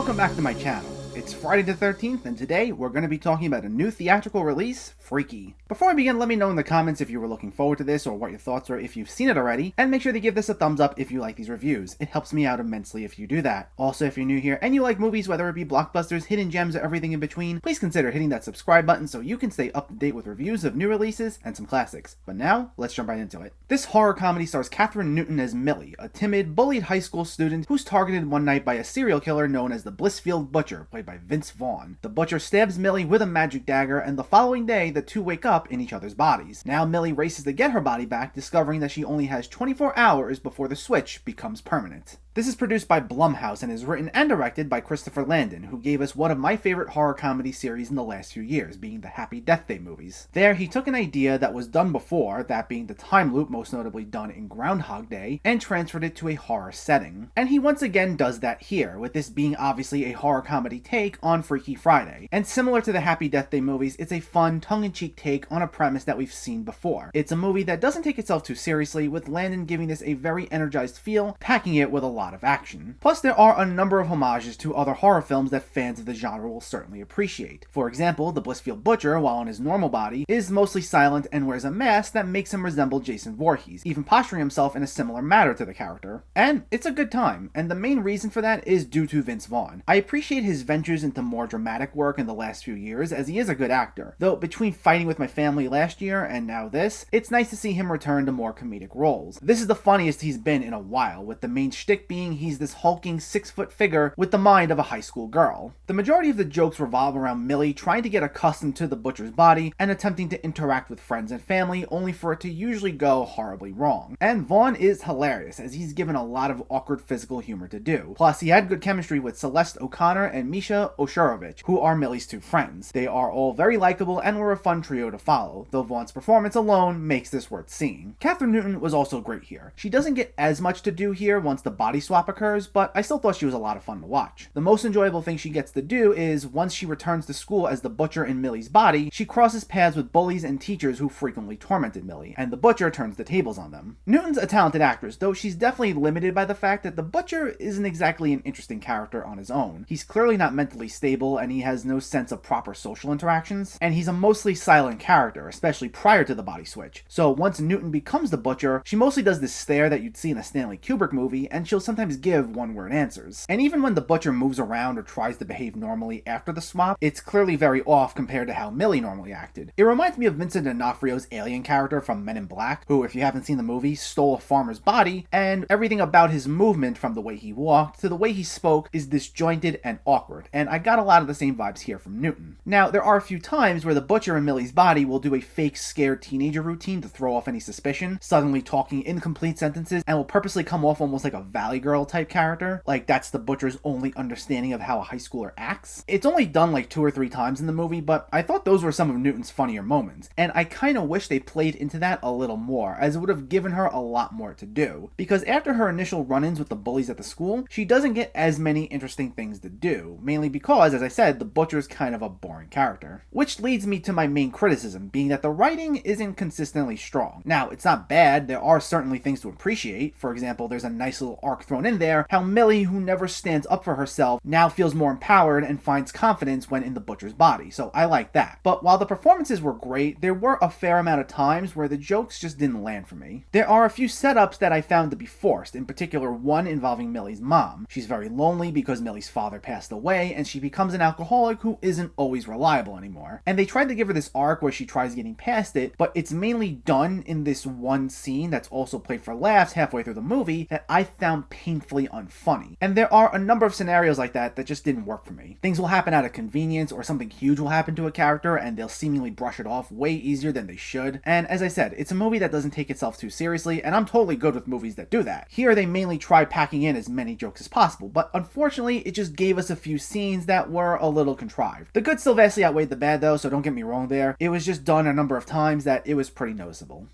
Welcome back to my channel. It's Friday the 13th, and today we're going to be talking about a new theatrical release, Freaky. Before I begin, let me know in the comments if you were looking forward to this or what your thoughts were if you've seen it already, and make sure to give this a thumbs up if you like these reviews. It helps me out immensely if you do that. Also, if you're new here and you like movies, whether it be blockbusters, hidden gems, or everything in between, please consider hitting that subscribe button so you can stay up to date with reviews of new releases and some classics. But now, let's jump right into it. This horror comedy stars Kathryn Newton as Millie, a timid, bullied high school student who's targeted one night by a serial killer known as the Blissfield Butcher, played by Vince Vaughn. The Butcher stabs Millie with a magic dagger, and the following day, the two wake up in each other's bodies. Now Millie races to get her body back, discovering that she only has 24 hours before the switch becomes permanent. This is produced by Blumhouse and is written and directed by Christopher Landon, who gave us one of my favorite horror comedy series in the last few years, being the Happy Death Day movies. There, he took an idea that was done before, that being the time loop most notably done in Groundhog Day, and transferred it to a horror setting. And he once again does that here, with this being obviously a horror comedy take on Freaky Friday. And similar to the Happy Death Day movies, it's a fun, tongue-in-cheek take on a premise that we've seen before. It's a movie that doesn't take itself too seriously, with Landon giving this a very energized feel, packing it with a lot of action. Plus, there are a number of homages to other horror films that fans of the genre will certainly appreciate. For example, the Blissfield Butcher, while in his normal body, is mostly silent and wears a mask that makes him resemble Jason Voorhees, even posturing himself in a similar manner to the character. And it's a good time, and the main reason for that is due to Vince Vaughn. I appreciate his ventures into more dramatic work in the last few years, as he is a good actor. Though between Fighting with My Family last year and now this, it's nice to see him return to more comedic roles. This is the funniest he's been in a while, with the main shtick being he's this hulking 6-foot figure with the mind of a high school girl. The majority of the jokes revolve around Millie trying to get accustomed to the Butcher's body and attempting to interact with friends and family, only for it to usually go horribly wrong. And Vaughn is hilarious, as he's given a lot of awkward physical humor to do. Plus, he had good chemistry with Celeste O'Connor and Misha Oshurovich, who are Millie's two friends. They are all very likable and were a fun trio to follow, though Vaughn's performance alone makes this worth seeing. Kathryn Newton was also great here. She doesn't get as much to do here once the body swap occurs, but I still thought she was a lot of fun to watch. The most enjoyable thing she gets to do is, once she returns to school as the Butcher in Millie's body, she crosses paths with bullies and teachers who frequently tormented Millie, and the Butcher turns the tables on them. Newton's a talented actress, though she's definitely limited by the fact that the Butcher isn't exactly an interesting character on his own. He's clearly not mentally stable, and he has no sense of proper social interactions, and he's a mostly silent character, especially prior to the body switch. So once Newton becomes the Butcher, she mostly does this stare that you'd see in a Stanley Kubrick movie, and she'll sometimes give one-word answers. And even when the Butcher moves around or tries to behave normally after the swap, it's clearly very off compared to how Millie normally acted. It reminds me of Vincent D'Onofrio's alien character from Men in Black, who, if you haven't seen the movie, stole a farmer's body, and everything about his movement, from the way he walked to the way he spoke, is disjointed and awkward, and I got a lot of the same vibes here from Newton. Now, there are a few times where the Butcher in Millie's body will do a fake scared teenager routine to throw off any suspicion, suddenly talking incomplete sentences, and will purposely come off almost like a Valley Girl type character, like that's the Butcher's only understanding of how a high schooler acts. It's only done like 2 or 3 times in the movie, but I thought those were some of Newton's funnier moments, and I kinda wish they played into that a little more, as it would have given her a lot more to do. Because after her initial run-ins with the bullies at the school, she doesn't get as many interesting things to do, mainly because, as I said, the Butcher's kind of a boring character. Which leads me to my main criticism, being that the writing isn't consistently strong. Now, it's not bad, there are certainly things to appreciate. For example, there's a nice little arc thrown in there, how Millie, who never stands up for herself, now feels more empowered and finds confidence when in the Butcher's body, so I like that. But while the performances were great, there were a fair amount of times where the jokes just didn't land for me. There are a few setups that I found to be forced, in particular one involving Millie's mom. She's very lonely because Millie's father passed away, and she becomes an alcoholic who isn't always reliable anymore. And they tried to give her this arc where she tries getting past it, but it's mainly done in this one scene that's also played for laughs halfway through the movie that I found painfully unfunny. And there are a number of scenarios like that that just didn't work for me. Things will happen out of convenience, or something huge will happen to a character and they'll seemingly brush it off way easier than they should. And as I said, it's a movie that doesn't take itself too seriously, and I'm totally good with movies that do that. Here they mainly try packing in as many jokes as possible, but unfortunately it just gave us a few scenes that were a little contrived. The good still vastly outweighed the bad though, so don't get me wrong there. It was just done a number of times that it was pretty noticeable.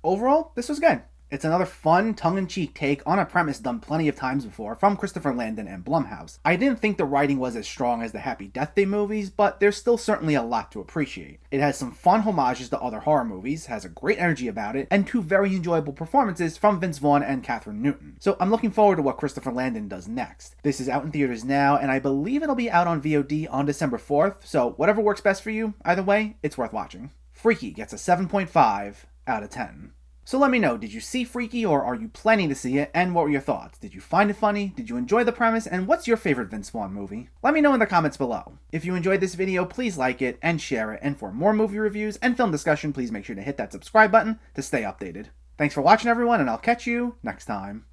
Overall, this was good. It's another fun, tongue-in-cheek take on a premise done plenty of times before from Christopher Landon and Blumhouse. I didn't think the writing was as strong as the Happy Death Day movies, but there's still certainly a lot to appreciate. It has some fun homages to other horror movies, has a great energy about it, and two very enjoyable performances from Vince Vaughn and Kathryn Newton. So I'm looking forward to what Christopher Landon does next. This is out in theaters now, and I believe it'll be out on VOD on December 4th, so whatever works best for you, either way, it's worth watching. Freaky gets a 7.5 out of 10. So let me know, did you see Freaky or are you planning to see it, and what were your thoughts? Did you find it funny? Did you enjoy the premise? And what's your favorite Vince Vaughn movie? Let me know in the comments below. If you enjoyed this video, please like it and share it, and for more movie reviews and film discussion, please make sure to hit that subscribe button to stay updated. Thanks for watching everyone, and I'll catch you next time.